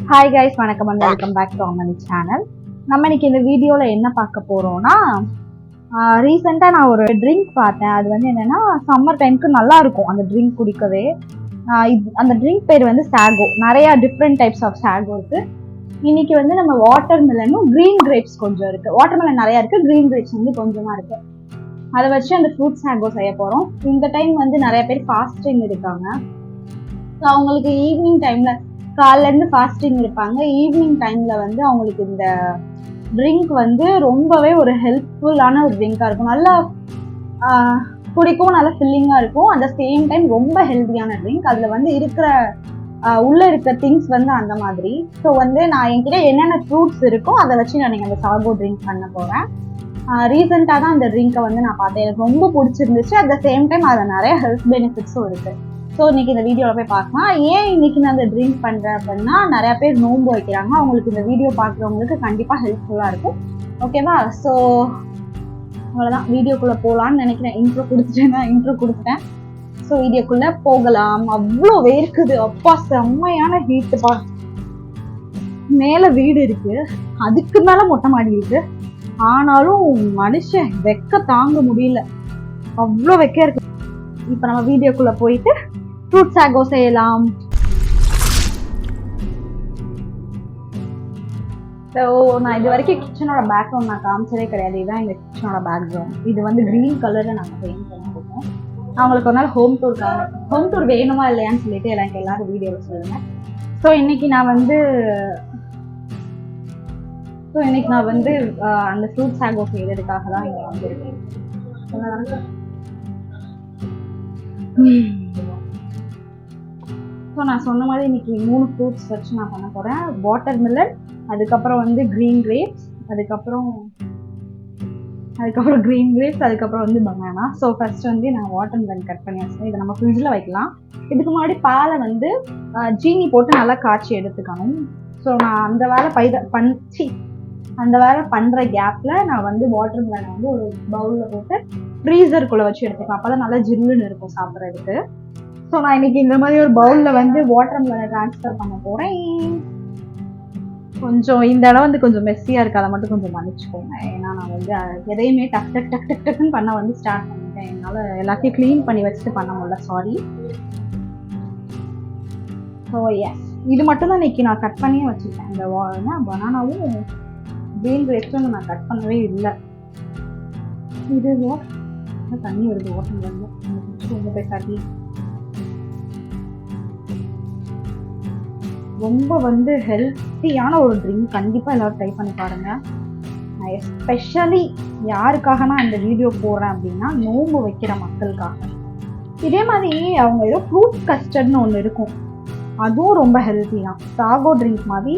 Hi guys, வணக்கம் and welcome back to Ammani channel. நம்ம இன்னைக்கு இந்த வீடியோவில் என்ன பார்க்க போகிறோம்னா, ரீசெண்டாக நான் ஒரு ட்ரிங்க் பார்த்தேன். அது வந்து என்னென்னா, சம்மர் டைமுக்கு நல்லா இருக்கும் அந்த ட்ரிங்க் குடிக்கவே. அந்த ட்ரிங்க் பேர் வந்து சாகோ. நிறையா டிஃப்ரெண்ட் டைப்ஸ் ஆஃப் சாகோ இருக்குது. இன்னைக்கு வந்து நம்ம வாட்டர் மெலனும் க்ரீன் கிரேப்ஸ் கொஞ்சம் இருக்குது. வாட்டர் மெலன் நிறையா இருக்குது, க்ரீன் கிரேப்ஸ் வந்து கொஞ்சமாக இருக்குது. அதை வச்சு அந்த ஃப்ரூட் சாகோ செய்ய போகிறோம். இந்த டைம் வந்து நிறைய பேர் ஃபாஸ்டிங் இருக்காங்க. ஸோ அவங்களுக்கு ஈவினிங் டைமில் காலையிலேருந்து ஃபாஸ்டிங் இருப்பாங்க. ஈவினிங் டைமில் வந்து அவங்களுக்கு இந்த ட்ரிங்க் வந்து ரொம்பவே ஒரு ஹெல்ப்ஃபுல்லான ஒரு ட்ரிங்காக இருக்கும். நல்லா குடிக்கும், நல்லா ஃபில்லிங்காக இருக்கும். அட் த சேம் டைம் ரொம்ப ஹெல்த்தியான ட்ரிங்க். அதில் வந்து உள்ளே இருக்க திங்ஸ் வந்து அந்த மாதிரி. ஸோ வந்து நான் என்கிட்ட என்னென்ன ஃப்ரூட்ஸ் இருக்கோ அதை வச்சு நான் அந்த சாகோ ட்ரிங்க் பண்ண போகிறேன். ரீசெண்டாக தான் அந்த ட்ரிங்கை வந்து நான் பார்த்தேன். எனக்கு ரொம்ப பிடிச்சிருந்துச்சு. அட் த சேம் டைம் அதில் நிறைய ஹெல்த் பெனிஃபிட்ஸும் இருக்குது. ஸோ இன்னைக்கு இந்த வீடியோவில் போய் பார்க்கலாம். ஏன் இன்னைக்கு நான் அந்த ட்ரிங்க் பண்ணுறேன் அப்படின்னா, நிறையா பேர் நோன்பு வைக்கிறாங்க. அவங்களுக்கு இந்த வீடியோ பார்க்குறவங்களுக்கு கண்டிப்பாக ஹெல்ப்ஃபுல்லாக இருக்கும். ஓகேவா? ஸோ அவ்வளோதான், வீடியோக்குள்ளே போகலான்னு நினைக்கிறேன். இன்ட்ரோ கொடுத்துட்டேன். ஸோ வீடியோக்குள்ளே போகலாம். அவ்வளோ வேர்க்குது, அப்பா செம்மையான ஹீட்டுப்பா. மேலே வீடு இருக்குது, அதுக்கு மேலே மொட்டை மாடி இருக்குது. ஆனாலும் மனுஷன் வெக்க தாங்க முடியல, அவ்வளோ வெக்க இருக்கு. இப்போ நம்ம வீடியோக்குள்ளே போயிட்டு ஃப்ரூட் சாகோ செய்யலாம். ஸோ நான் இது வரைக்கும் கிச்சனோட பேக்ரவுண்ட் நான் காமிச்சதே கிடையாது. இதுதான் எங்கள் கிச்சனோட பேக்ரவுண்ட். இது வந்து க்ரீன் கலரில் நாங்கள் பெயிண்ட் பண்ணிருக்கோம். அவங்களுக்கு ஒரு நாள் ஹோம் டூர் வேணுமா இல்லையான்னு சொல்லிட்டு எனக்கு எல்லாரும் வீடியோவில் சொல்லுங்கள். ஸோ இன்னைக்கு நான் வந்து அந்த ஃப்ரூட் சாகோ செய்யறதுக்காக தான் இங்கே வந்துருக்கேன். ஸோ நான் சொன்ன மாதிரி இன்னைக்கு 3 ஃப்ரூட்ஸ் வச்சு நான் பண்ண போகிறேன். வாட்டர் மெலன், அதுக்கப்புறம் வந்து க்ரீன் கிரேப்ஸ், அதுக்கப்புறம் வந்து பனானா. ஸோ ஃபர்ஸ்ட் வந்து நான் வாட்டர் மெலன் கட் பண்ணி வச்சேன். இதை நம்ம ஃப்ரிட்ஜில் வைக்கலாம். இதுக்கு முன்னாடி பாலை வந்து ஜீனி போட்டு நல்லா காய்ச்சி எடுத்துக்கணும். ஸோ நான் அந்த வேலை பண்ணுற கேப்பில் நான் வந்து வாட்டர் மெலனை வந்து ஒரு பவுலில் போட்டு ஃப்ரீசருக்குள்ளே வச்சு எடுத்துக்கலாம். அப்போ தான் நல்லா ஜில்லுன்னு இருக்கும் சாப்பிட்றதுக்கு. ஸோ நான் இன்னைக்கு இந்த மாதிரி ஒரு பவுலில் வந்து வாட்டர் மெலனை ட்ரான்ஸ்ஃபர் பண்ண போகிறேன். கொஞ்சம் இந்த இடம் வந்து கொஞ்சம் மெஸ்ஸியாக இருக்குது, அதை மட்டும் கொஞ்சம் மன்னிச்சுக்கோங்க. ஏன்னா நான் வந்து எதையுமே டக்குன்னு பண்ண வந்து ஸ்டார்ட் பண்ணிட்டேன். என்னால் எல்லாத்தையும் க்ளீன் பண்ணி வச்சுட்டு பண்ண முடியல, சாரி. ஸோ எஸ், இது மட்டும் தான் இன்னைக்கு நான் கட் பண்ணியே வச்சுருக்கேன். இந்த பனானாவும் க்ரீன் கிரேப்ஸும் நான் கட் பண்ணவே இல்லை. இது தண்ணி வருது வாட்டர் போய் காட்டி. ரொம்ப வந்து ஹெல்த்தியான ஒரு ட்ரிங்க். கண்டிப்பாக எல்லோரும் ட்ரை பண்ணி பாருங்கள். நான் எஸ்பெஷலி யாருக்காக நான் இந்த வீடியோ போடுறேன் அப்படின்னா, நோம்பு வைக்கிற மக்களுக்காக. இதே மாதிரி அவங்க ஏதோ ஃப்ரூட் கஸ்டர்ட்னு ஒன்று இருக்கும், அதுவும் ரொம்ப ஹெல்த்தி தான். சாகோ ட்ரிங்க் மாதிரி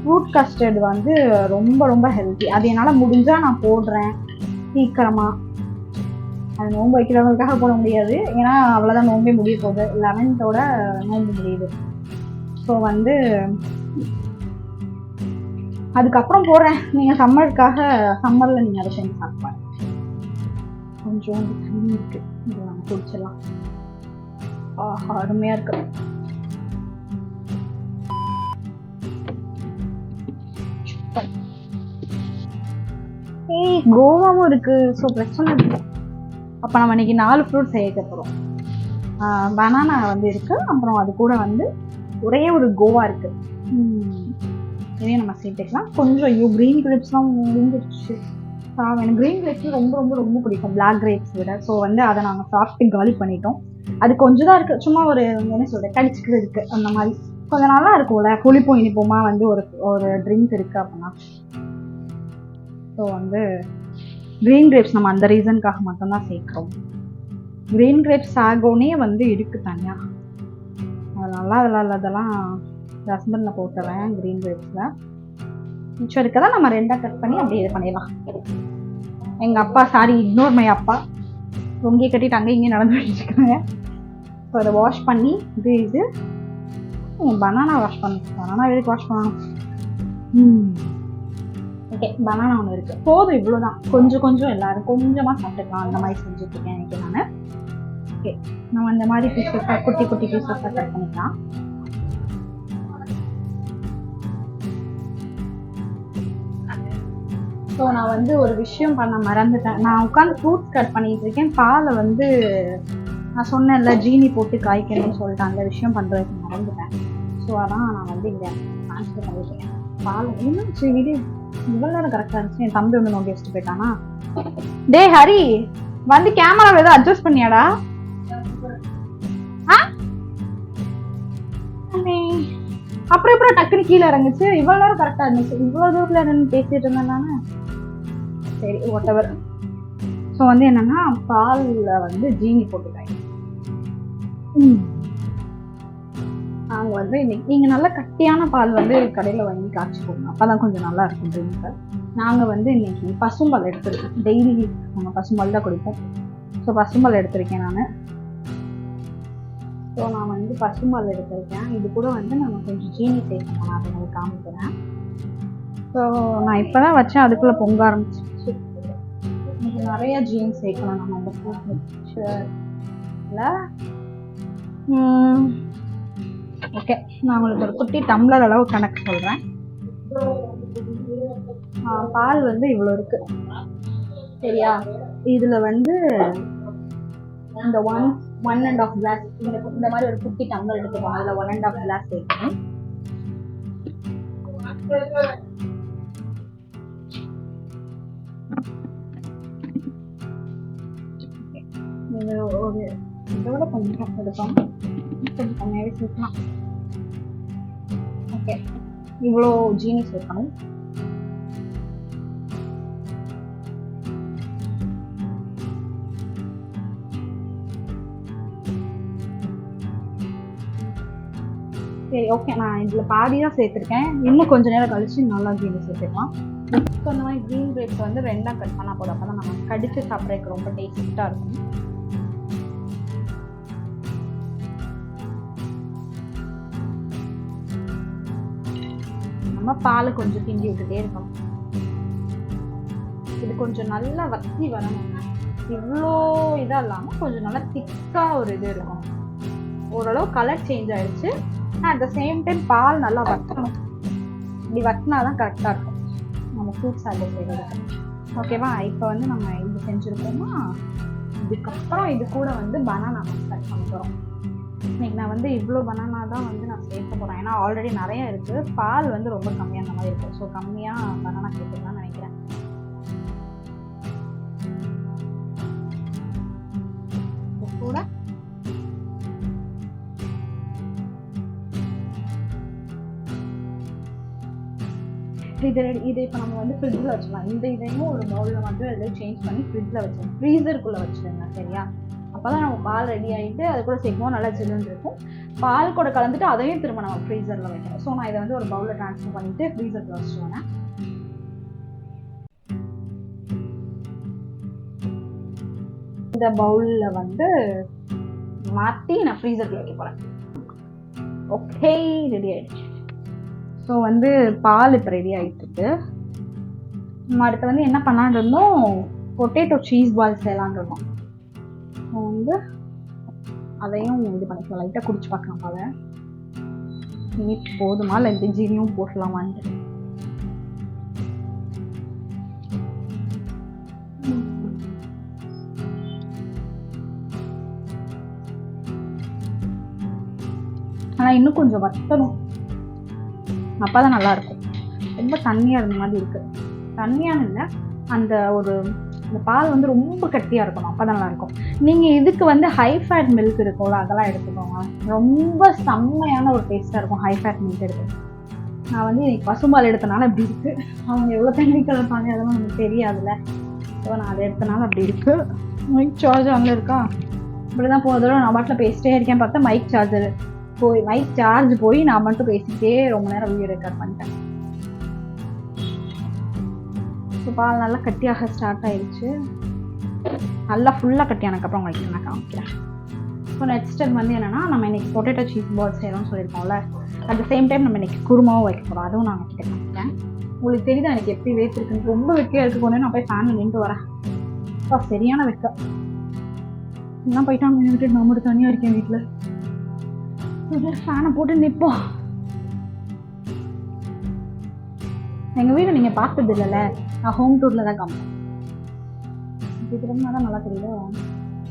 ஃப்ரூட் கஸ்டர்ட் வந்து ரொம்ப ரொம்ப ஹெல்த்தி. அது என்னால் முடிஞ்சால் நான் போடுறேன் சீக்கிரமாக. அது நோன்பு வைக்கிறவங்களுக்காக போட முடியாது, ஏன்னா அவ்வளோதான் நோம்பே முடிய போகுது. 11th நோன்பு முடியுது. ஸோ வந்து அதுக்கப்புறம் போடுறேன். நீங்கள் சம்மரில் நீங்கள் அதை செஞ்சு சாப்பிடுவாங்க. கொஞ்சம் தண்ணி இருக்குது, இதை நம்ம குடிச்சிடலாம். அருமையாக இருக்கு. கோவாவும் இருக்கு, ஸோ பிரச்சனை இல்லை. அப்போ நம்ம இன்னைக்கு 4 ஃப்ரூட் செய்ய போகிறோம். பனானா வந்து இருக்கு, அப்புறம் அது கூட வந்து ஒரே ஒரு கோவா இருக்கு. இதையும் நம்ம சேர்த்துக்கலாம். கொஞ்சம் க்ரீன் கிரேப்ஸ்லாம் முடிஞ்சிருச்சு. எனக்கு க்ரீன் கிரேப்ஸ் ரொம்ப ரொம்ப ரொம்ப பிடிக்கும் பிளாக் கிரேப்ஸ் விட. ஸோ வந்து அதை நாங்கள் சாப்பிட்டு காலி பண்ணிட்டோம். அது கொஞ்சம் தான் இருக்குது, சும்மா ஒரு என்ன சொல்கிறேன், கடிச்சிக்கிறதுக்கு அந்த மாதிரி. கொஞ்சம் நல்லா இருக்கும்ல, புளிப்பும் இனிப்புமா வந்து ஒரு ட்ரிங்க் இருக்குது அப்படின்னா. ஸோ வந்து க்ரீன் கிரேப்ஸ் நம்ம அந்த ரீசனுக்காக மட்டும்தான் சேர்க்குறோம். க்ரீன் கிரேப்ஸ் சாகோனே வந்து இருக்குது தனியாக. அதெல்லாம் ரசம்பனில் போட்டுறேன். க்ரீன் கிரேப்ஸில் மிச்சம் இருக்கதான் நம்ம 2ஆக கட் பண்ணி அப்படியே இது பண்ணிடலாம். எங்கள் அப்பா, சாரி இக்னோர் மை அப்பா, ரொங்கி கட்டிட்டு அங்கே இங்கே நடந்து வச்சுருக்காங்க. ஸோ அதை வாஷ் பண்ணி இது பனானா வாஷ் பண்ணணும். பனானா எதுக்கு வாஷ் பண்ணணும்? ஓகே, பனானா ஒன்று இருக்குது, போதும். இவ்வளோதான். கொஞ்சம் எல்லோரும் கொஞ்சமாக சாப்பிட்டுக்கலாம். அந்த மாதிரி செஞ்சுட்ருக்கேன் எனக்கு நான். ஓகே, நம்ம இந்த மாதிரி பீஸஸாக குட்டி பீஸஸாக கட் பண்ணிக்கலாம். ஸோ நான் வந்து ஒரு விஷயம் பண்ண மறந்துட்டேன். நான் உட்காந்து ஃப்ரூட்ஸ் கட் பண்ணிட்டு இருக்கேன். பாலை வந்து நான் சொன்னேன்ல ஜீனி போட்டு காய்க்கணும்னு சொல்லிட்டு அந்த விஷயம் பண்ணுறதுக்கு மறந்துட்டேன். ஸோ அதான் நான் வந்து இங்கே ட்ரான்ஸ்ஃபர் பண்ணிட்டேன். பால் இன்னும் இது இவ்வளோ நேரம் கரெக்டாக இருந்துச்சு. என் தம்பி வந்து நோக்கி வச்சுட்டு போயிட்டானா. டே ஹரி, வந்து கேமரா ஏதோ அட்ஜஸ்ட் பண்ணியாடா? அப்புறம் அப்புறம் டக்குனு கீழே இறங்குச்சு. இவ்வளோ நேரம் கரெக்டாக இருந்துச்சு. இவ்வளோ தூரத்தில் என்னன்னு பேசிட்டு இருந்தேன் நானே. சரி வாட் எவர். ஸோ வந்து என்னன்னா பாலில் வந்து ஜீனி போட்டுக்காங்க. நாங்கள் வந்து இன்னைக்கு நீங்கள் நல்லா கட்டியான பால் வந்து கடையில் வாங்கி காய்ச்சிக்கோங்க. அப்போ தான் கொஞ்சம் நல்லா இருக்கும் ட்ரிங்க்கு. நாங்கள் வந்து இன்னைக்கு பசும்பால் எடுத்துருக்கோம். டெய்லி நாங்கள் பசும்பால் தான் குடிப்போம். ஸோ பசும்பால் எடுத்திருக்கேன் நான். ஸோ நான் வந்து பசும்பால் எடுத்திருக்கேன். இது கூட வந்து நம்ம கொஞ்சம் ஜீனி சேர்க்கணும். நான் அதை உங்களுக்கு காமிக்கிறேன். ஸோ நான் இப்போ தான் வச்சேன், அதுக்குள்ளே பொங்க ஆரம்பிச்சிருச்சு. இது நிறைய ஜீனி சேர்க்கணும் நம்ம அந்த ஃப்ரூட் மிக்சரில். ஓகே, நான் உங்களுக்கு ஒரு குட்டி டம்ளர் அளவு கணக்கு சொல்கிறேன். பால் வந்து இவ்வளோ இருக்கு சரியா? இதில் வந்து இந்த 1.5 கிளாஸ் இந்த மாதிரி ஒரு குட்டி டம்ளர் எடுத்துக்கோங்க. அதில் 1.5 கிளாஸ் சேர்க்கணும். ஒரு இதோட கொஞ்சம் எடுப்போம், கொஞ்சம் கம்மியாகவே சேர்க்கலாம். ஓகே, இவ்வளோ ஜீனி சேர்க்கணும். சரி ஓகே, நான் இதில் பாதி தான் சேர்த்துருக்கேன். இன்னும் கொஞ்சம் நேரம் கழிச்சு நல்லா ஜீனி சேர்த்துக்கலாம். ஸோ அந்த மாதிரி க்ரீன் கிரேப்ஸ் வந்து 2ஆக கட் பண்ணால் போதும். அப்போ தான் நம்ம கடிச்சு சாப்பிட்றதுக்கு ரொம்ப டேஸ்ட்டாக இருக்கும். நம்ம பால் கொஞ்சம் கிண்டி விட்டுட்டே இருக்கணும். இது கொஞ்சம் நல்லா வத்தி வரணும். இவ்வளோ இதாக இல்லாமல் கொஞ்சம் நல்லா திக்காக ஒரு இது இருக்கும். ஓரளவு கலர் சேஞ்ச் ஆயிடுச்சு. அட் த சேம் டைம் பால் நல்லா வற்றணும். இப்படி வற்றினா தான் கரெக்டாக இருக்கும் நம்ம ஃப்ரூட் சாலட் செய்கிறதுக்கு. ஓகேவா? இப்போ வந்து நம்ம இது செஞ்சுருக்கோமா, இதுக்கப்புறம் இது கூட வந்து பனானா கட் பண்ண போகிறோம். இன்னைக்கு நான் வந்து இவ்வளோ பனானா தான் வந்து நான் சேர்க்க போகிறேன். ஏன்னா ஆல்ரெடி நிறைய இருக்குது. பால் வந்து ரொம்ப கம்மியாக அந்த மாதிரி இருக்குது. ஸோ கம்மியாக பனானா சேர்த்துக்கலாம்னு நினைக்கிறேன். கூட இது இப்போ நம்ம வந்து ஃப்ரிட்ஜில் வச்சுக்கலாம். இந்த இதையும் ஒரு பவுலில் மட்டும் எல்லாம் சேஞ்ச் பண்ணி ஃப்ரிட்ஜில் வச்சிடணும். ஃப்ரீசருக்குள்ளே வச்சுருங்க சரியா? அப்போ தான் நம்ம பால் ரெடி ஆகிட்டு அது கூட சேர்க்கவும் நல்லா ஜில்லுன்னு இருக்கும். பால் கூட கலந்துட்டு அதையும் திரும்ப நம்ம ஃப்ரீசரில் வைக்கணும். ஸோ நான் இதை வந்து ஒரு பவுலில் ட்ரான்ஸ்ஃபர் பண்ணிவிட்டு ஃப்ரீசரில் வச்சுருவேன். இந்த பவுலில் வந்து மாற்றி நான் ஃப்ரீசரில் வைக்க போகிறேன். ஓகே, ரெடி ஆகிடுச்சு. ஸோ வந்து பால் இப்போ ரெடி ஆகிட்டுருக்கு. நம்ம அடுத்து வந்து என்ன பண்ணலான்னு இருந்தோம், பொட்டேட்டோ சீஸ் பால் செய்யலான்னு இருக்கோம். ஸோ வந்து அதையும் இது பண்ணிக்கலாம். லைட்டாக குடிச்சு பார்க்கலாம். பால் நீட் போதுமா இல்லை இந்த ஜீனியும் போடலாமான்ட்டு. ஆனால் இன்னும் கொஞ்சம் வற்றணும், அப்போ தான் நல்லாயிருக்கும். ரொம்ப தண்ணியாக இருந்த மாதிரி இருக்குது. தண்ணியான இல்லை, அந்த ஒரு இந்த பால் வந்து ரொம்ப கட்டியாக இருக்கணும். அப்போ தான் நல்லாயிருக்கும். நீங்கள் இதுக்கு வந்து ஹை ஃபேட் மில்க் இருக்கும்ல, அதெல்லாம் எடுத்துக்கோங்க. ரொம்ப செம்மையான ஒரு டேஸ்ட்டாக இருக்கும் ஹை ஃபேட் மில்க் எடுத்து. நான் வந்து இன்னைக்கு பசும்பால் எடுத்தனால அப்படி இருக்குது. அவங்க எவ்வளோ தண்ணி கலப்பாங்க அதெல்லாம் நமக்கு தெரியாதுல்ல. ஸோ நான் அதை எடுத்தனால அப்படி இருக்குது. மைக் சார்ஜர் அங்கே இருக்கா? இப்படி தான் போகிறதோட நான் பாட்டில் பேசிட்டே இருக்கேன். பார்த்தா மைக் சார்ஜ் போய் நான் மட்டும் பேசிக்கிட்டே ரொம்ப நேரம் வீடியோ ரெக்கார்ட் பண்ணிட்டேன். ஸோ பால் நல்லா கட்டியாக ஸ்டார்ட் ஆயிடுச்சு. நல்லா ஃபுல்லாக கட்டியானதுக்கப்புறம் உங்களுக்கு நான் காமிக்கிறேன். ஸோ நெக்ஸ்ட் டைம் வந்து என்னென்னா, நம்ம இன்றைக்கி பொட்டேட்டோ சீஸ் பால் செய்யணும்னு சொல்லியிருக்கோம்ல, அட் த சேம் டைம் நம்ம இன்றைக்கி குருமாவும் வைக்க போகிறோம். அதுவும் நான் கிட்ட காமிக்கிறேன். உங்களுக்கு தெரியுதா எனக்கு எப்படி வேர்த்துருக்குன்னு? ரொம்ப வெக்கையாக இருக்கு. போனேன் நான் போய் ஃபேனில் நின்று வரேன். சரியான வெக்கை. இன்னும் போயிட்டு அவங்க விட்டுட்டு நான் மட்டும் தனியாக இருக்கேன் வீட்டில். ஃபேனை போட்டு நிற்போம். எங்கள் வீடு நீங்கள் பார்த்தது இல்லைல்ல, நான் ஹோம் டூரில் தான் காமிப்பேன். இப்படி திரும்பினா தான் நல்லா தெரியுது.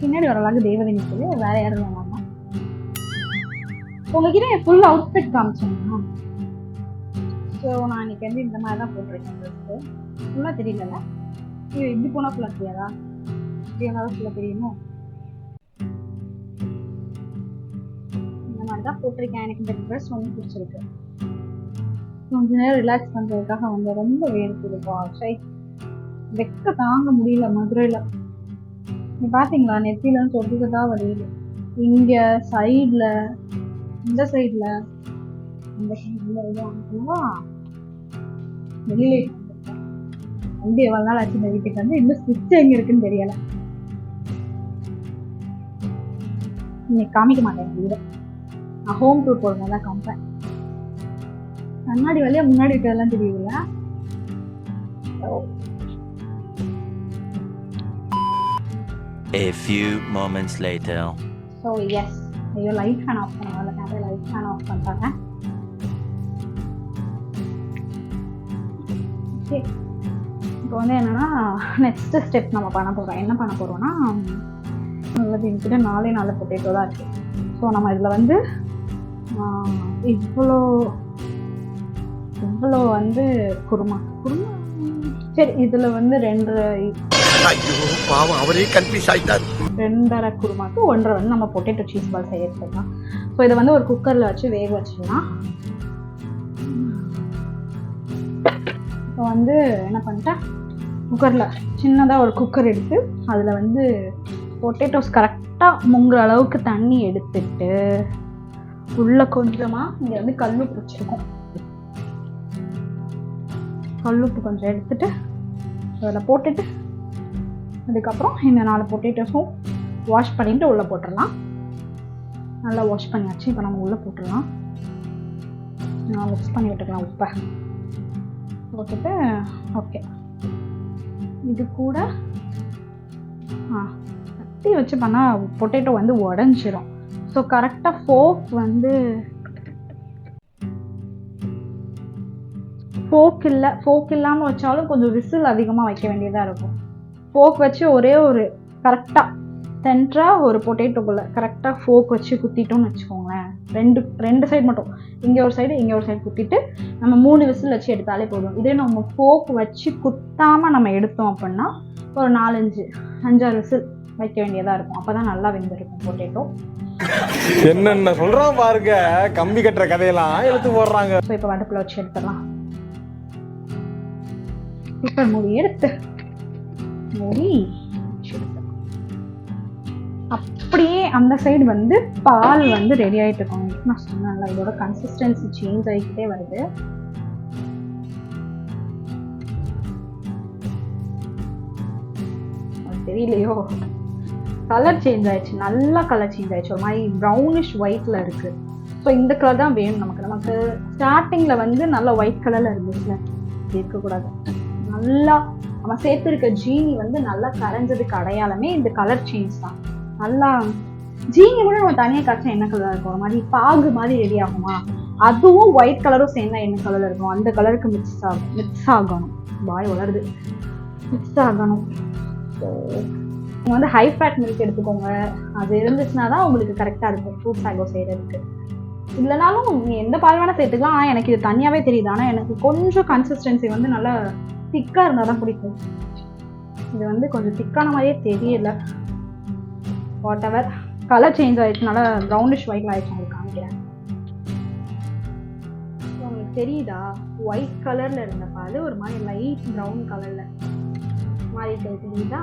பின்னாடி ஒரு அளவுக்கு தேவதை நிற்குது, வேற யாரும் வேணாமா. உங்ககிட்ட என் ஃபுல் அவுட்ஃபிட் காமிச்சேன்னா, ஸோ நான் இன்னைக்கு வந்து இந்த மாதிரி தான் போட்டிருக்கேன். ட்ரெஸ்ஸு ஃபுல்லாக தெரியல. இது இப்படி போனால் ஃபுல்லாக தெரியாதா? இப்படி இருந்தாலும் ஃபுல்லாக தெரியுமோ? இந்த மாதிரி தான் போட்டிருக்கேன். எனக்கு இந்த ட்ரெஸ் ரொம்ப பிடிச்சிருக்கு. கொஞ்ச நேரம் ரிலாக்ஸ் பண்ணுறதுக்காக வந்து ரொம்ப வேர்க்குதுப்பா. சை, வெக்க தாங்க முடியல மதுரையில். நீ பார்த்தீங்களா, நெத்தியிலன்னு சொல்லிட்டு தான் வருது. இங்கே சைடில், இந்த சைடில், இந்த சைடில் இதுவும் வெளியே வந்து எவ்வளோ நாள் ஆச்சு இந்த வீட்டுக்கு வந்து. இன்னும் ஸ்விட்ச் எங்கே இருக்குன்னு தெரியலை. இன்னைக்கு காமிக்க மாட்டேன் வீடு. நான் ஹோம் டூர் போடும்போது தான் காமிப்பேன். கண்ணாடி வழியா முன்னாடி இருக்கிறதெல்லாம் தெரியுதுல்ல. A few moments later. So yes, ஐயோ லைட் ஃபேன் ஆஃப் பண்ணுவாங்க. நான் லைட் ஃபேன் ஆஃப் பண்ணிட்டாங்க. ஓகே, இப்போ வந்து என்னன்னா நெக்ஸ்ட் ஸ்டெப் நம்ம பண்ண போகிறோம். என்ன பண்ண போகிறோம்னா, என்கிட்ட 4 பொட்டேட்டோ தான் இருக்குது. ஸோ நம்ம இதில் வந்து இவ்வளோ வந்து குருமா சரி, இதில் வந்து 2.5 குருமாக்கு 1.5 வந்து நம்ம பொட்டேட்டோ சீஸ் பால் செய்ய எடுத்துக்கலாம். ஸோ இதை வந்து ஒரு குக்கரில் வச்சு வேக வச்சுக்கலாம். இப்போ வந்து என்ன பண்ணிட்டேன், குக்கரில் சின்னதாக ஒரு குக்கர் எடுத்து அதில் வந்து பொட்டேட்டோஸ் கரெக்டாக முங்குற அளவுக்கு தண்ணி எடுத்துட்டு உள்ள கொஞ்சமாக இங்கே வந்து கல்லுப்பு வச்சுருக்கோம். கல்லுப்பு கொஞ்சம் எடுத்துட்டு அதில் போட்டுட்டு அதுக்கப்புறம் இந்த 4 பொட்டேட்டோஸும் வாஷ் பண்ணிட்டு உள்ளே போட்டுடலாம். நல்லா வாஷ் பண்ணியாச்சு. இப்போ நம்ம உள்ளே போட்டுடலாம். மிக்ஸ் பண்ணி விட்டுக்கலாம் உப்பை போட்டுட்டு. ஓகே, இது கூட கட்டி வச்சு பண்ணால் பொட்டேட்டோ வந்து உடஞ்சிரும். ஸோ கரெக்டாக ஃபோக் இல்லாமல் வச்சாலும் கொஞ்சம் விசில் அதிகமாக வைக்க வேண்டியதாக இருக்கும். ஃபோக் வச்சு ஒரே ஒரு கரெக்டாக சென்டராக ஒரு பொட்டேட்டோக்குள்ளே கரெக்டாக ஃபோக் வச்சு குத்திட்டோம்னு வச்சுக்கோங்களேன். ரெண்டு சைடு மட்டும், இங்கே ஒரு சைடு இங்கே ஒரு சைடு குத்திட்டு நம்ம 3 விசில் வச்சு எடுத்தாலே போதும். இதே நம்ம ஃபோக் வச்சு குத்தாமல் நம்ம எடுத்தோம் அப்படின்னா ஒரு 4-5 விசில் வைக்க வேண்டியதாக இருக்கும். அப்போ தான் நல்லா வெந்திருக்கும் பொட்டேட்டோ. என்னென்ன சொல்கிறான் பாருங்க, கம்பி கட்டுற கதையெல்லாம் எடுத்து போடுறாங்க. ஸோ இப்போ அடுப்பில் வச்சு எடுத்துடலாம். குக்கர் மூடி எடுத்து அப்படியே அந்த சைடு வந்து பால் வந்து ரெடி ஆகிட்டு இருக்கோம். நான் சொன்னேன்ல, இதோட கன்சிஸ்டன்சி சேஞ்ச் ஆகிக்கிட்டே வருது. தெரியலையோ, கலர் சேஞ்ச் ஆயிடுச்சு. நல்லா கலர் சேஞ்ச் ஆயிடுச்சு. ஒரு மாதிரி ப்ரௌனிஷ் ஒயிட்ல இருக்கு. ஸோ இந்த கலர் தான் வேணும் நமக்கு. ஸ்டார்டிங்ல வந்து நல்லா ஒயிட் கலர்ல இருந்துச்சுல, இருக்கக்கூடாது. நல்லா நம்ம சேர்த்துருக்க ஜீனி வந்து நல்லா கரைஞ்சதுக்கு அடையாளமே இந்த கலர் சேஞ்ச் தான். நல்லா ஜீனி கூட நம்ம தனியாக காய்ச்சா என்ன கலர் இருக்கும், ஒரு மாதிரி பாகு மாதிரி ரெடி ஆகுமா, அதுவும் ஒயிட் கலரும் சேர்ந்தா என்ன கலர் இருக்கும், அந்த கலருக்கு மிக்ஸ் ஆகணும். பாய் வளருது, மிக்ஸ் ஆகணும். ஸோ நீங்கள் வந்து ஹை ஃபேட் மில்க் எடுத்துக்கோங்க. அது இருந்துச்சுன்னா தான் உங்களுக்கு கரெக்டாக இருக்கும் ஃப்ரூட் சாகோ செய்கிறதுக்கு. இல்லைனாலும் நீங்கள் எந்த பால் வேணால் சேர்த்துக்கலாம். ஆனால் எனக்கு இது தனியாகவே தெரியுது. ஆனால் எனக்கு கொஞ்சம் கன்சிஸ்டன்சி வந்து நல்லா திக்காக இருந்தால் தான் பிடிக்கும். இது வந்து கொஞ்சம் திக்கான மாதிரியே தெரியல. வாட் எவர், கலர் சேஞ்ச் ஆகிடுச்சு. நல்லா ப்ரௌனிஷ் ஒயிட்ல ஆகிடுச்சு. உங்களுக்கு காமிக்கிறேன். உங்களுக்கு தெரியுதா, ஒயிட் கலரில் இருந்த பால் ஒரு மாதிரி லைட் ப்ரௌன் கலரில் மாறி தெரியுதா?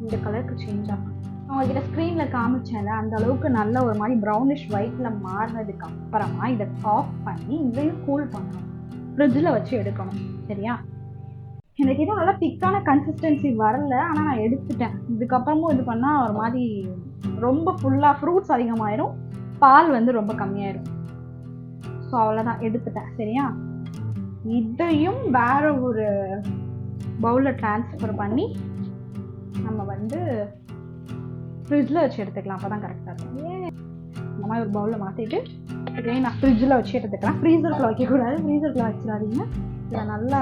இந்த கலருக்கு சேஞ்ச் ஆகும். அவங்ககிட்ட ஸ்க்ரீனில் காமிச்சேன்ல, அந்த அளவுக்கு நல்ல ஒரு மாதிரி ப்ரௌனிஷ் ஒயிட்டில் மாறினதுக்கு அப்புறமா இதை ஆஃப் பண்ணி இதையும் கூல் பண்ணணும். ஃப்ரிட்ஜில் வச்சு எடுக்கணும். சரியா? எனக்கு எதுவும் நல்லா திக்கான கன்சிஸ்டன்சி வரல, ஆனால் நான் எடுத்துட்டேன். இதுக்கப்புறமும் இது பண்ணால் ஒரு மாதிரி ரொம்ப ஃபுல்லாக ஃப்ரூட்ஸ் அதிகமாகிடும், பால் வந்து ரொம்ப கம்மியாயிடும். ஸோ அவ்வளோதான், எடுத்துட்டேன். சரியா? இதையும் வேற ஒரு பவுலில் ட்ரான்ஸ்ஃபர் பண்ணி நம்ம வந்து ஃப்ரிட்ஜில் வச்சு எடுத்துக்கலாம். அப்போ தான் கரெக்டாக இருக்கும். இந்த மாதிரி ஒரு பவுலில் மாற்றிட்டு இதே நான் ஃப்ரிட்ஜில் வச்சு எடுத்துக்கலாம். ஃப்ரீசருக்குள்ள வைக்கக்கூடாது, ஃப்ரீசருக்குள்ள வச்சிடாதீங்க. இதை நல்லா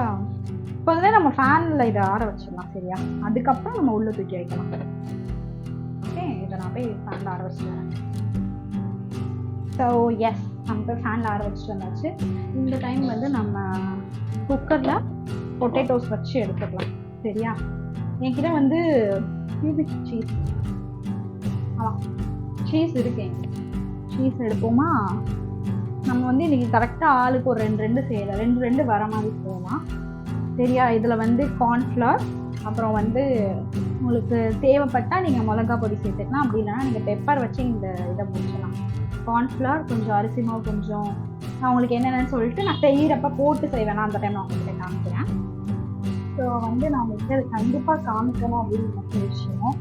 இப்போதே நம்ம ஃபேனில் இதை ஆற வச்சிடலாம் சரியா. அதுக்கப்புறம் நம்ம உள்ளே தூக்கி வைக்கலாம். ஓகே, இதை நான் போய் ஃபேனில் ஆற வச்சுட்டு ஸோ எஸ் நம்ம போய் ஃபேனில் ஆற வச்சுட்டு வந்தாச்சு. இந்த டைம் வந்து நம்ம குக்கரில் பொட்டேட்டோஸ் வச்சு எடுத்துக்கலாம் சரியா. என்கிட்ட வந்து கியூபிக் சீஸ் சீஸ் இருக்கேன். சீஸ் எடுப்போமா. நம்ம வந்து இன்றைக்கி கரெக்டாக ஆளுக்கு ஒரு 2 செய்யலாம், 2 வர மாதிரி செய்யலாம் சரியா. இதில் வந்து கார்ன்ஃப்ளவர், அப்புறம் வந்து உங்களுக்கு தேவைப்பட்டால் நீங்கள் மிளகா பொடி சேர்த்துக்கலாம், அப்படி இல்லைன்னா நீங்கள் பெப்பர் வச்சு இந்த இதை முடிச்சலாம். கார்ன்ஃப்ளவர் கொஞ்சம், அரிசி மாவு கொஞ்சம், நான் உங்களுக்கு என்னென்னு சொல்லிட்டு நான் செய்கிறப்ப போட்டு செய்வேன். அந்த டைம் நான் உங்கள்கிட்ட காமிக்கிறேன். ஸோ வந்து நான் உங்களுக்கு அது கண்டிப்பாக காமிக்கணும் அப்படின்னு விஷயம்.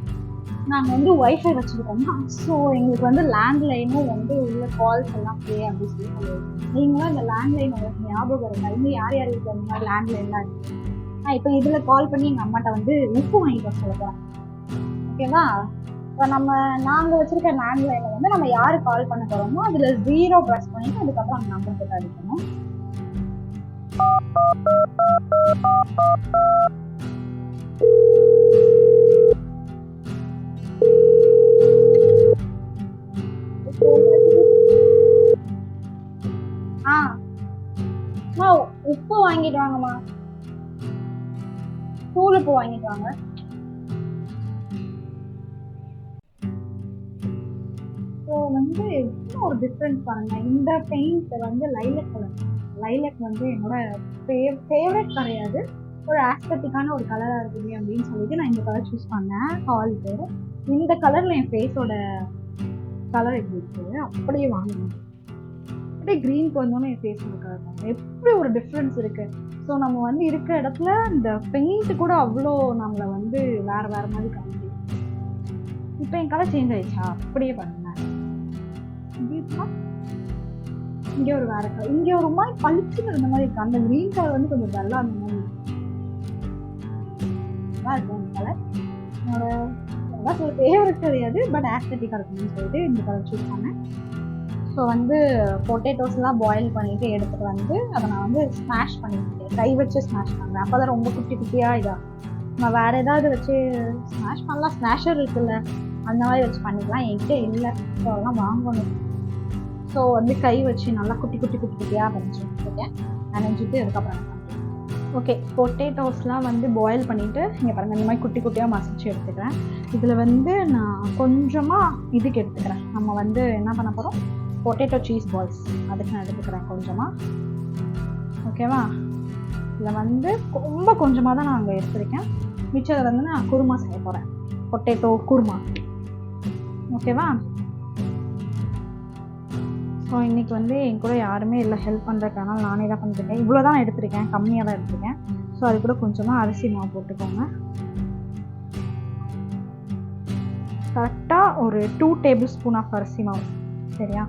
நாங்கள் வந்து ஒய்ஃபை வச்சுருக்கோம்னா, ஸோ எங்களுக்கு வந்து லேண்ட்லைனும் வந்து உள்ள கால்ஸ் எல்லாம் ஃப்ரீ அப்படின்னு சொல்லுவோம். நீங்களும் இந்த லேண்ட்லைன் உங்களுக்கு ஞாபகம் இருக்கா? இன்னும் யார் யாருக்கு அந்த மாதிரி லேண்ட்லைன்லாம் இருக்குது. நான் இப்போ இதில் கால் பண்ணி எங்கள் அம்மாட்ட வந்து உப்பு வாங்கிட்டு வர சொல்லுறேன் ஓகேவா. இப்போ நாங்கள் வச்சுருக்க லேண்ட்லைனில் வந்து நம்ம யார் கால் பண்ண போகிறோமோ அதில் 0 ப்ரெஸ் பண்ணிவிட்டு அதுக்கப்புறம் அந்த நம்பர் போட்டு அடிக்கணும். உப்பு வாங்கிட்டு வாங்கம்மா, தூள் உப்பு வாங்கிட்டு வாங்க. ஸோ வந்து எவ்வளோ ஒரு டிஃப்ரென்ஸ் பாருங்க. இந்த பெயிண்ட் வந்து லைலக் கலர். லைலக் வந்து என்னோட ஃபேவரட் கிடையாது, ஒரு ஆஸ்தட்டிக்கான ஒரு கலராக இருக்குது அப்படின்னு சொல்லிட்டு நான் இந்த கலர் சூஸ் பண்ணேன். ஹாலுக்கு இந்த கலரில் என் ஃபேஸோட கலர் எப்படி இருக்குது அப்படியே வாங்கணும். அப்படியே க்ரீனுக்கு வந்தோன்னே என் ஃபேஸோட கலர் வாங்க, எப்படி ஒரு டிஃப்ரென்ஸ் இருக்குது. ஸோ நம்ம வந்து இருக்க இடத்துல இந்த பெயிண்ட் கூட அவ்வளோ நம்மளை வந்து வேறு மாதிரி காமிச்சு. இப்போ என் கலர் சேஞ்ச் ஆயிடுச்சா? அப்படியே பண்ணுங்க. இங்கே ஒரு வேற கலர், இங்கே ஒரு மாதிரி பளிச்சுன்னு இருந்த மாதிரி இருக்கு. அந்த க்ரீன் கலர் வந்து கொஞ்சம் டல்லா அந்த மாதிரி இருக்கும். அந்த கலர் என்னோட சொல்ல ஃபேவரட் கிடையாது, பட் ஆஸ்தட்டிக்காக இருக்குன்னு சொல்லிட்டு இந்த கலர் சூஸ் பண்ணேன். ஸோ வந்து பொட்டேட்டோஸ்லாம் பாயில் பண்ணிவிட்டு எடுத்துகிட்டு வந்து அதை நான் வந்து ஸ்மாஷ் பண்ணிவிட்டேன், கை வச்சு ஸ்மாஷ் பண்ணுறேன். அப்போ தான் ரொம்ப குட்டி குட்டியாக இதாக. நம்ம வேறு ஏதாவது வச்சு ஸ்மாஷ் பண்ணலாம், ஸ்மாஷர் இருக்குல்ல அந்த மாதிரி வச்சு பண்ணிக்கலாம். என்கிட்ட இல்லை, ஸோ அதெல்லாம் வாங்கணும். ஸோ வந்து கை வச்சு நல்லா குட்டி குட்டியாக பண்ணிச்சுருக்கேன். நினைஞ்சிட்டு அதுக்கப்புறம் ஓகே, பொட்டேட்டோஸ்லாம் வந்து பாயில் பண்ணிவிட்டு இங்கே பாருங்கள் இந்த மாதிரி குட்டி குட்டியாக மசிச்சு எடுத்துக்கிறேன். இதில் வந்து நான் கொஞ்சமாக இதுக்கு எடுத்துக்கிறேன். நம்ம வந்து என்ன பண்ண போகிறோம், பொட்டேட்டோ சீஸ் பால்ஸ், அதுக்கு நான் எடுத்துக்கிறேன் கொஞ்சமாக. ஓகேவா. இதில் வந்து ரொம்ப கொஞ்சமாக தான் நான் அங்கே எடுத்துருக்கேன். மிச்சத்தில் வந்து நான் குருமா செய்ய போகிறேன், பொட்டேட்டோ குருமா. ஓகேவா. ஸோ இன்றைக்கி வந்து என் கூட யாருமே இல்லை ஹெல்ப் பண்ணுறதுக்கான, நானே தான் பண்ணிருக்கேன். இவ்வளோ தான் எடுத்திருக்கேன், கம்மியாக தான் எடுத்திருக்கேன். ஸோ அது கூட கொஞ்சமாக அரிசி மாவு போட்டுக்கோங்க. கரெக்டாக ஒரு 2 டேபிள் ஸ்பூன் ஆஃப் அரிசி மாவு சரியா.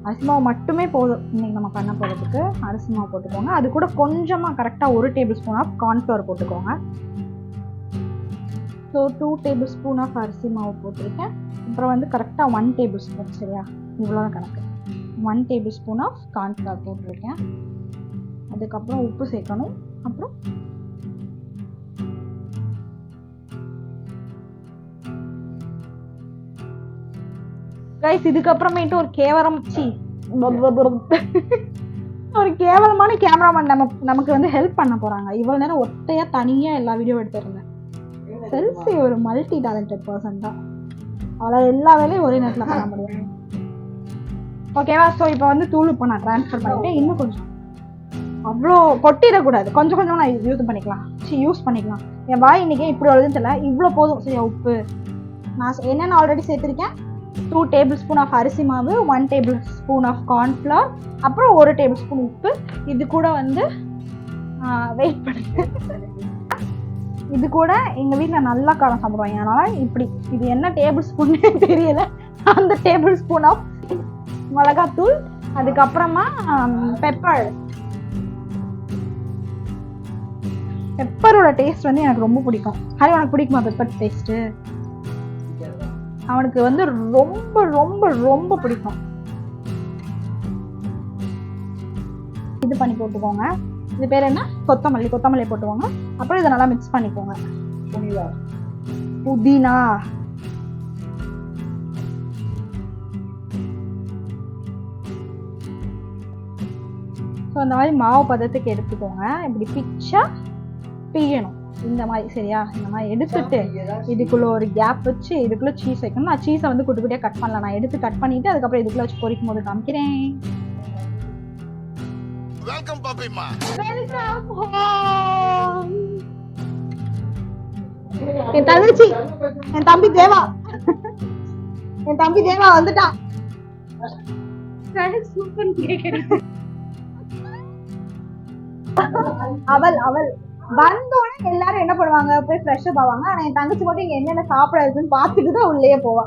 அரிசி மாவு மட்டுமே போதும் இன்றைக்கி நம்ம பண்ண போகிறதுக்கு. அரிசி மாவு போட்டுக்கோங்க. அது கூட கொஞ்சமாக கரெக்டாக 1 டேபிள் ஸ்பூன் ஆஃப் கார்ன்ஃப்ளவர் போட்டுக்கோங்க. ஸோ 2 டேபிள் ஸ்பூன் ஆஃப் அரிசி மாவு போட்டிருக்கேன். அப்புறம் வந்து கரெக்டாக 1 டேபிள் ஸ்பூன் சரியா, இவ்வளோதான் கணக்கு. 1 டேபிள் ஸ்பூன் ஆஃப் கார்ன்ஃப்ளவர் போட்டிருக்கேன். அதுக்கப்புறம் உப்பு சேர்க்கணும். அப்புறம் கைஸ் இதுக்கப்புறமேட்டு ஒரு ஒரு கேவலமான கேமராமேன் நமக்கு வந்து ஹெல்ப் பண்ண போகிறாங்க. இவ்வளோ நேரம் ஒத்தையாக தனியாக எல்லா வீடியோ எடுத்துருந்தேன். செல்ஃபி ஒரு மல்டி டேலண்டட் பர்சன் தான், அவளால் எல்லா வேலையும் ஒரே நேரத்தில் பண்ண முடியும். ஓகேவா. ஸோ இப்போ வந்து தூள் உப்பு நான் ட்ரான்ஸ்ஃபர் பண்ணிவிட்டேன். இன்னும் கொஞ்சம் அவ்வளோ கொட்டிடக்கூடாது, கொஞ்சம் கொஞ்சம் நான் யூஸ் பண்ணிக்கலாம். என் வாய் இன்றைக்கி இப்படி வருதுன்னு தெரியல, இவ்வளோ போதும் சரியா. உப்பு நான் என்னென்ன ஆல்ரெடி சேர்த்துருக்கேன், 2 டேபிள் ஸ்பூன் ஆஃப் அரிசி மாவு, 1 டேபிள் ஸ்பூன் ஆஃப் கார்ன்ஃப்ளவர், அப்புறம் 1 டேபிள் ஸ்பூன் உப்பு. இது கூட வந்து வெயிட் பண்ணுங்க, இது கூட எங்கள் வீட்டில் நல்லா காரம் சாப்பிடுவாங்க. அதனால் இப்படி இது என்ன டேபிள் ஸ்பூன்னே தெரியல, அந்த டேபிள் ஸ்பூன் ஆஃப் மிளகாத்தூள், அதுக்கப்புறமா பெப்பரோட டேஸ்ட் வந்து எனக்கு ரொம்ப பிடிக்கும். ஹரி உனக்கு பிடிக்குமா பெப்பர் டேஸ்ட்டு? அவனுக்கு வந்து ரொம்ப ரொம்ப ரொம்ப பிடிக்கும். இது பண்ணி போட்டுக்கோங்க. இது பேர் என்ன? கொத்தமல்லி போட்டுவாங்க. அப்புறம் இதை நல்லா மிக்ஸ் பண்ணிக்கோங்க. புதினா. ஸோ இந்த மாதிரி மாவு பதத்துக்கு எடுத்துக்கோங்க. இப்படி பிச்சா பியணும் இந்த மாதிரி, சரியா? இந்த மாதிரி எடுத்துட்டு இதுக்குள்ள ஒரு கேப் வச்சு இதுக்குள்ள சீஸ் வைக்கணும். நான் சீஸை வந்து குட்டி குட்டியாக கட் பண்ணலாம். நான் எடுத்து கட் பண்ணிட்டு அதுக்கப்புறம் இதுக்குள்ள வச்சு பொரிக்கும் போது காமிக்கிறேன். என் தங்கச்சி, என் தம்பி தேவா வந்துட்டான். அவள் வந்தோடனே எல்லாரும் என்ன பண்ணுவாங்க? போய் ஃப்ரெஷ் அப் ஆவாங்க. ஆனா என் தங்கச்சி மட்டும் இங்க என்னென்ன சாப்பிட இருக்குன்னு பார்த்துட்டு தான் உள்ளே போவா.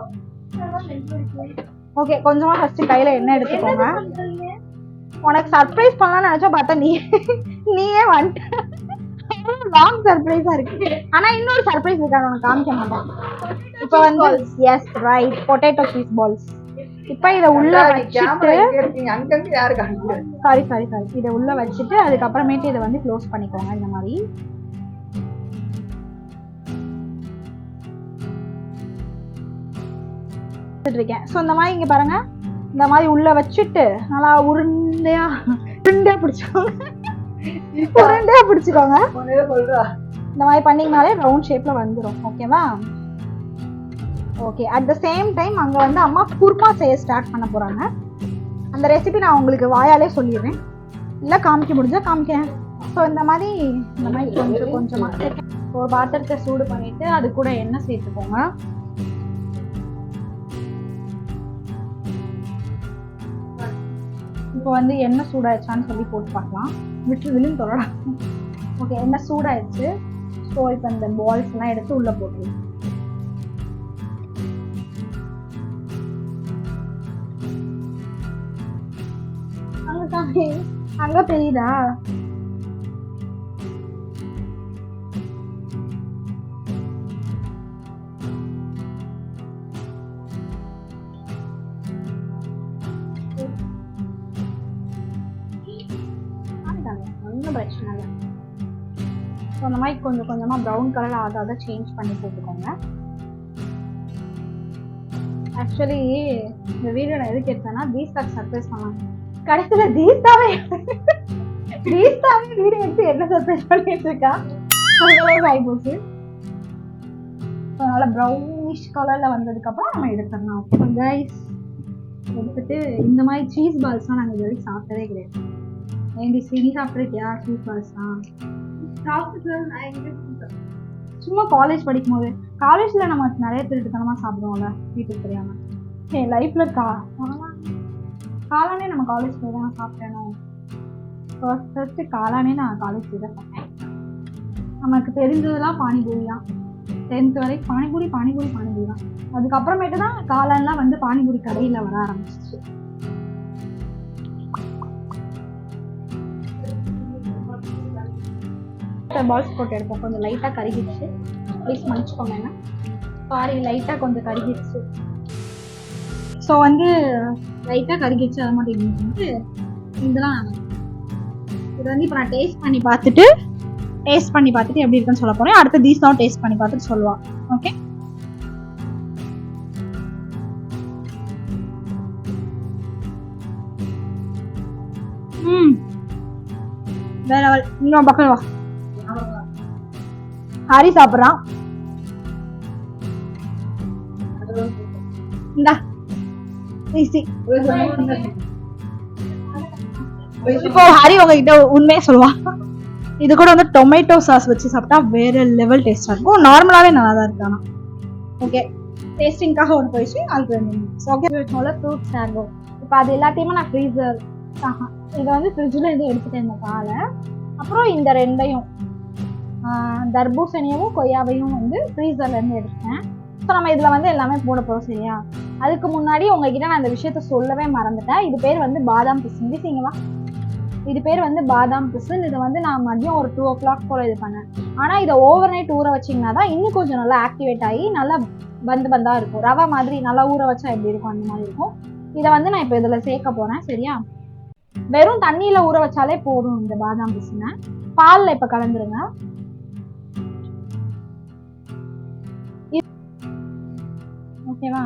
ஓகே, கொஞ்சமா ஃபர்ஸ்ட் கையில எண்ணெய் எடுத்துக்கோங்க. உனக்கு சர்ப்ரைஸ் பண்ணலாம்னு நினைச்சா பார்த்தா நீயே வந்துட்ட. லாங் சர்ப்ரைஸா இருக்கு. ஆனா இன்னொரு சர்ப்ரைஸ் இருக்காது, உனக்கு காமிக்க மாட்டேன். இப்போ வந்து yes right, potato cheese balls. இப்போ இதை உள்ள வச்சுட்டு சாரி இதை உள்ள வச்சுட்டு அதுக்கப்புறமேட்டு இதை வந்து க்ளோஸ் பண்ணிக்கோங்க இந்த மாதிரி. இருக்கேன். ஸோ இந்த மாதிரி இங்க பாருங்க, இந்த மாதிரி உள்ள வச்சுட்டு நல்லா உருண்டையா பிடிச்சுக்கோங்க. இந்த மாதிரி பண்ணீங்கனாலே ரவுண்ட் ஷேப்ல வந்துடும். ஓகேவா? Okay. At the same time அங்க வந்து அம்மா குருமா செய்ய ஸ்டார்ட் பண்ண போறாங்க. அந்த ரெசிபி நான் உங்களுக்கு வாயாலே சொல்லிடுறேன், இல்லை காமிக்க முடிஞ்சா காமிக்கிறேன். ஸோ இந்த மாதிரி கொஞ்சமா ஒரு பாத்திரத்தை சூடு பண்ணிட்டு அது கூட எண்ணெய் சேர்த்துக்கோங்க. இப்போ வந்து எண்ணெய் சூடாயிடுச்சான்னு சொல்லி போட்டு பார்க்கலாம். விழுந்து தொடலாம். ஓகே, எண்ணெய் சூடாயிடுச்சு. ஸோ இப்போ இந்த பால்ஸ் எல்லாம் எடுத்து உள்ள போட்டுருவோம். அங்க தெரியுதா? ஒன்றும் பிரச்சனை இல்லை. ஸோ அந்த மாதிரி கொஞ்சம் கொஞ்சமா ப்ரௌன் கலர் ஆகாத சேஞ்ச் பண்ணி போட்டுக்கோங்க. ஆக்சுவலி இந்த வீடியோ நான் எதுக்கு எடுத்தேன்னா தீஸ்தாக்கு சர்ப்ரைஸ் பண்ணலாம். கடைசியில் தீஸ்தாவே வீடியோ எடுத்து என்ன சர்ப்ரைஸ் பண்ணிட்டு இருக்கா, அந்தளவுக்கு ஆகிப்போச்சு. அதனால ப்ரௌனிஷ் கலர்ல வந்ததுக்கு அப்புறம் நம்ம எடுத்துடலாம். ஓகே கைஸ், எடுத்துட்டு இந்த மாதிரி சீஸ் பால்ஸ்லாம் நாங்கள் இது வரைக்கும் சாப்பிட்டதே கிடையாது. ஏண்டி நீ சாப்பிட்ருக்கியா சீஸ் பால்ஸ்லாம்? சும்மா காலேஜ் படிக்கும் போது, காலேஜ்ல நம்ம நிறைய திருட்டுத்தனமா சாப்பிடுவோம்ல வீட்டுக்கு தெரியாம. என் லைஃப்ல காளானே நம்ம காலேஜ் போய் தான் சாப்பிட்டேனும். ஃபர்ஸ்ட் காளானே நான் காலேஜ் போய் தான் சாப்பிட்டேன். நமக்கு தெரிஞ்சதெல்லாம் பானிபூரி தான். 10th வரைக்கும் பானிபூரி தான். அதுக்கப்புறமேட்டு தான் காளான்லாம் வந்து பானிபூரி கடையில் வர ஆரம்பிச்சிச்சு. பால்ஸ் போட்டு எடுப்போம். கொஞ்சம் லைட்டாக கருகிடுச்சு, ப்ளீஸ் மன்னிச்சுக்கோங்க. என்ன சாரி, லைட்டாக கொஞ்சம் கருகிடுச்சு. ஸோ வந்து லைட்டாக கருகிடுச்சு, அதை மட்டும் வந்து இதெல்லாம் இது வந்து இப்போ நான் டேஸ்ட் பண்ணி பார்த்துட்டு எப்படி இருக்குன்னு சொல்ல போகிறேன். அடுத்த தீஸ்தாவும் டேஸ்ட் பண்ணி பார்த்துட்டு சொல்லுவாள். ஓகே, வேற இன்னும் பக்கம் வா. ஹரி சாப்பிட்றான். இந்தா இப்போ ஹரி உங்ககிட்ட உண்மையே சொல்லுவா. இது கூட வந்து டொமேட்டோ சாஸ் வச்சு சாப்பிட்டா வேற லெவல் டேஸ்டா இருக்கும். நார்மலாவே நல்லா தான் இருக்கு. ஆனா ஓகே, டேஸ்டிங்காக ஒன்று போயிடுச்சு. அதுக்கு 2 minutes. Okay, fruit Sandow. இப்போ அது எல்லாத்தையுமே நான் ஃப்ரீசர் இதை வந்து ஃப்ரிட்ஜில் இருந்து எடுத்துட்டேன் இந்த காலை. அப்புறம் இந்த 2ஐயும் தர்பூசணியவும் கொய்யாவையும் வந்து ஃப்ரீசர்லேருந்து எடுத்தேன். ஸோ நம்ம இதில் வந்து எல்லாமே போட போகிறோம், சரியா? அதுக்கு முன்னாடி உங்ககிட்ட நான் இந்த விஷயத்த சொல்லவே மறந்துட்டேன். இது பேர் வந்து பாதாம் பிசின். வீசிங்கவா, இது பேர் வந்து பாதாம் பிசின். இதை வந்து நான் மதியம் ஒரு 2 o'clock போல் இது பண்ணேன். ஆனால் இதை ஓவர் நைட் ஊற வச்சிங்கன்னா தான் இன்னும் கொஞ்சம் நல்லா ஆக்டிவேட் ஆகி நல்லா பந்தாக இருக்கும். ரவை மாதிரி நல்லா ஊற வச்சா எப்படி இருக்கும் அந்த மாதிரி இருக்கும். இதை வந்து நான் இப்போ இதில் சேர்க்க போகிறேன், சரியா? வெறும் தண்ணியில ஊற வச்சாலே போதும் இந்த பாதாம் பிசினை. பால்ல இப்ப கலந்துருங்க. ஓகேவா?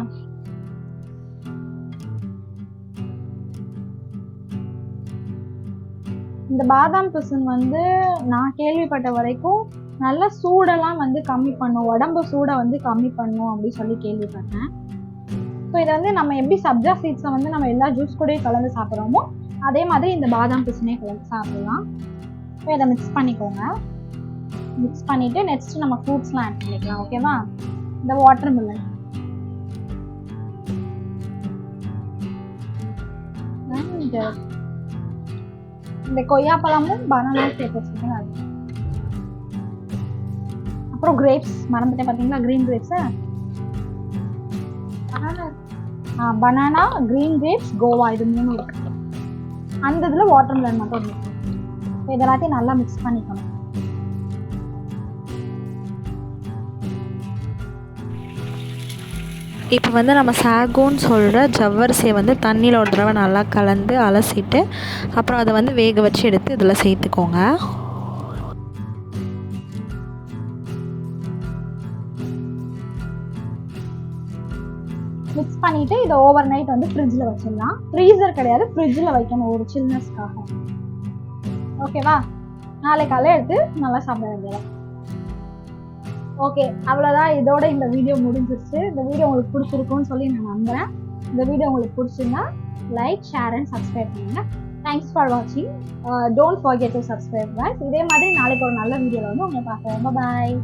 இந்த பாதாம் பிசின் வந்து நான் கேள்விப்பட்ட வரைக்கும் நல்ல சூடெல்லாம் வந்து கம்மி பண்ணும், உடம்பு சூடை வந்து கம்மி பண்ணும் அப்படின்னு சொல்லி கேள்விப்பட்டேன். ஸோ இதை வந்து நம்ம எப்படி சப்ஜா சீட்ஸை வந்து நம்ம எல்லா ஜூஸ் கூடயும் கலந்து சாப்பிட்றோமோ அதே மாதிரி இந்த பாதாம் பிசினே கலந்து சாப்பிடலாம். ஸோ இதை மிக்ஸ் பண்ணிக்கோங்க. மிக்ஸ் பண்ணிவிட்டு நெக்ஸ்ட் நம்ம ஃப்ரூட்ஸ்லாம் ஆட் பண்ணிக்கலாம். ஓகேவா? இந்த வாட்டர் மிலன் இந்த கொய்யாப்பழமும் பனானாவும் சேர்த்து வச்சுருக்கேன். அது அப்புறம் கிரேப்ஸ் மறந்துட்டேன் பார்த்தீங்களா, green grapes. Banana, green grapes, Goa, இது 3 இருக்கு. அந்த இதில் வாட்டர் மிலன் மட்டும் இருக்கு. இது எல்லாத்தையும் நல்லா மிக்ஸ் பண்ணிக்கணும். இப்போ வந்து நம்ம சாகோன்னு சொல்கிற ஜவ்வரிசியை வந்து தண்ணியில் ஒரு தடவை நல்லா கலந்து அலசிட்டு அப்புறம் அதை வந்து வேக வச்சு எடுத்து இதில் சேர்த்துக்கோங்க. மிக்ஸ் பண்ணிவிட்டு இதை ஓவர் நைட் வந்து ஃப்ரிட்ஜில் வச்சிடலாம். ஃப்ரீசர் கிடையாது, ஃப்ரிட்ஜில் வைக்கணும் ஒரு சில்னஸ்க்காக. ஓகேவா? நாளைக்கு காலையில் எடுத்து நல்லா சாப்பிட வேண்டியது. ஓகே, அவ்வளோதான். இதோட இந்த வீடியோ முடிஞ்சிருச்சு. இந்த வீடியோ உங்களுக்கு பிடிச்சிருக்கும்னு சொல்லி நான் நம்புகிறேன். இந்த வீடியோ உங்களுக்கு பிடிச்சிருந்தா லைக், ஷேர் அண்ட் சப்ஸ்கிரைப் பண்ணுங்கள். தேங்க்ஸ் ஃபார் வாட்சிங். Don't forget to subscribe guys. இதே மாதிரி நாளைக்கு ஒரு நல்ல வீடியோவில் வந்து உங்களை பார்க்குறேன். பாய்.